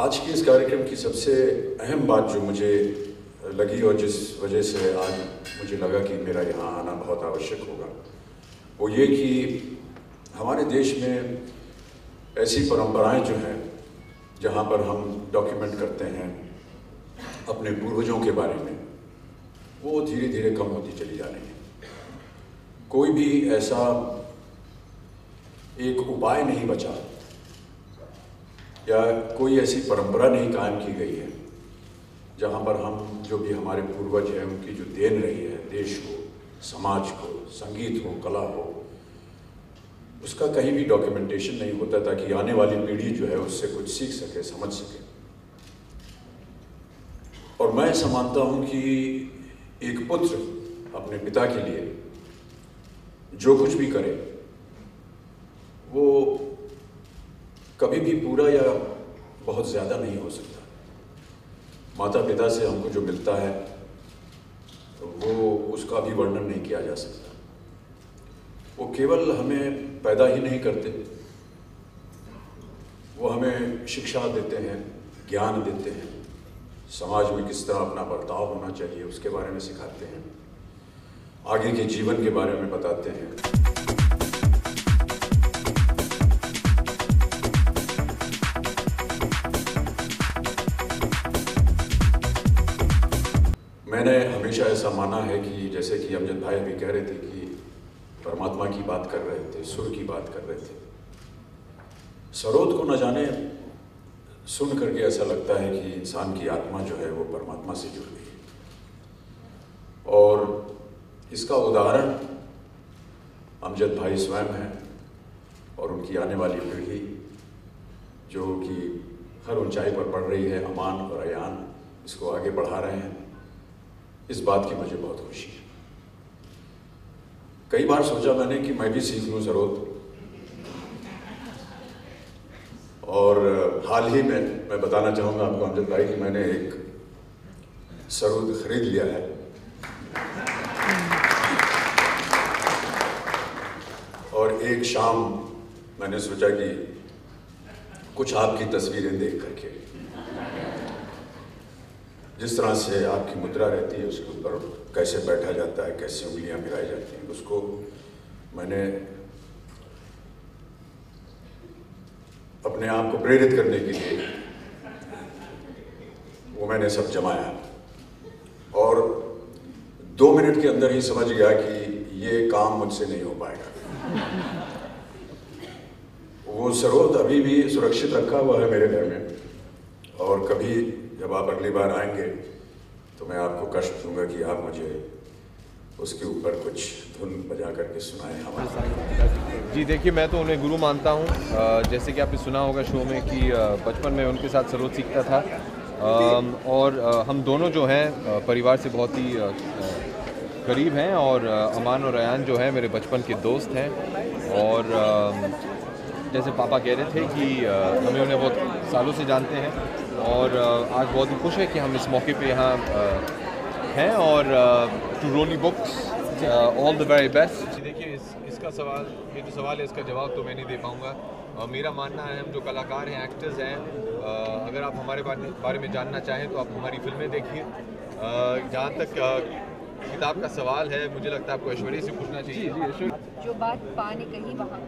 आज के इस कार्यक्रम की सबसे अहम बात जो मुझे लगी और जिस वजह से आज मुझे लगा कि मेरा यहाँ आना बहुत आवश्यक होगा, वो ये कि हमारे देश में ऐसी परंपराएं जो हैं जहाँ पर हम डॉक्यूमेंट करते हैं अपने पूर्वजों के बारे में, वो धीरे धीरे कम होती चली जा रही है। कोई भी ऐसा एक उपाय नहीं बचा या कोई ऐसी परंपरा नहीं कायम की गई है जहाँ पर हम जो भी हमारे पूर्वज हैं उनकी जो देन रही है देश को, समाज को, संगीत हो, कला हो, उसका कहीं भी डॉक्यूमेंटेशन नहीं होता ताकि आने वाली पीढ़ी जो है उससे कुछ सीख सके, समझ सके। और मैं ऐसा मानता हूँ कि एक पुत्र अपने पिता के लिए जो कुछ भी करे वो कभी भी पूरा या बहुत ज़्यादा नहीं हो सकता। माता पिता से हमको जो मिलता है वो उसका भी वर्णन नहीं किया जा सकता। वो केवल हमें पैदा ही नहीं करते, वो हमें शिक्षा देते हैं, ज्ञान देते हैं, समाज में किस तरह अपना बर्ताव होना चाहिए उसके बारे में सिखाते हैं, आगे के जीवन के बारे में बताते हैं। मैंने हमेशा ऐसा माना है कि जैसे कि अमजद भाई भी कह रहे थे कि परमात्मा की बात कर रहे थे, सुर की बात कर रहे थे। सरोद को न जाने सुन करके ऐसा लगता है कि इंसान की आत्मा जो है वो परमात्मा से जुड़ गई है। और इसका उदाहरण अमजद भाई स्वयं हैं और उनकी आने वाली पीढ़ी जो कि हर ऊंचाई पर बढ़ रही है, अमान और अयान इसको आगे बढ़ा रहे हैं। इस बात की मुझे बहुत खुशी है। कई बार सोचा मैंने कि मैं भी सीख लूं सरोद, और हाल ही में मैं बताना चाहूँगा आपको अमजद भाई कि मैंने एक सरोद खरीद लिया है। और एक शाम मैंने सोचा कि कुछ आपकी तस्वीरें देख करके, जिस तरह से आपकी मुद्रा रहती है उसके ऊपर कैसे बैठा जाता है, कैसे उंगलियां मिलाई जाती हैं, उसको मैंने अपने आप को प्रेरित करने के लिए वो मैंने सब जमाया और 2 मिनट के अंदर ही समझ गया कि ये काम मुझसे नहीं हो पाएगा। वो सरोद अभी भी सुरक्षित रखा हुआ है मेरे घर में, और कभी जब आप अगली बार आएंगे तो मैं आपको कष्ट दूंगा कि आप मुझे उसके ऊपर कुछ धुन बजा करके सुनाएं हमारे। जी देखिए, मैं तो उन्हें गुरु मानता हूँ। जैसे कि आपने सुना होगा शो में कि बचपन में उनके साथ सरोद सीखता था, और हम दोनों जो हैं परिवार से बहुत ही करीब हैं, और अमान और अयान जो है मेरे बचपन के दोस्त हैं। और जैसे पापा कह रहे थे कि हमें उन्हें बहुत सालों से जानते हैं, और आज बहुत ही खुश है कि हम इस मौके पे यहाँ हैं। और to Ronnie books all the very best. देखिए, इसका सवाल, ये जो सवाल है इसका जवाब तो मैं नहीं दे पाऊँगा। मेरा मानना है हम जो कलाकार हैं, एक्टर्स हैं, अगर आप हमारे बारे में जानना चाहें तो आप हमारी फिल्में देखिए। जहाँ तक किताब का सवाल है, मुझे लगता है आपको ऐश्वर्या से पूछना चाहिए। जो बात पा ने कही वहाँ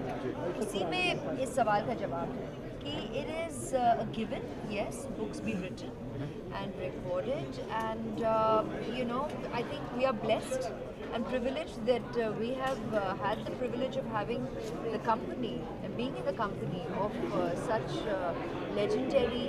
उसी में इस सवाल का जवाब है कि it is a given, yes, books be written and recorded, and you know, I think we are blessed and privileged that we have had the privilege of having the company and being in the company of such legendary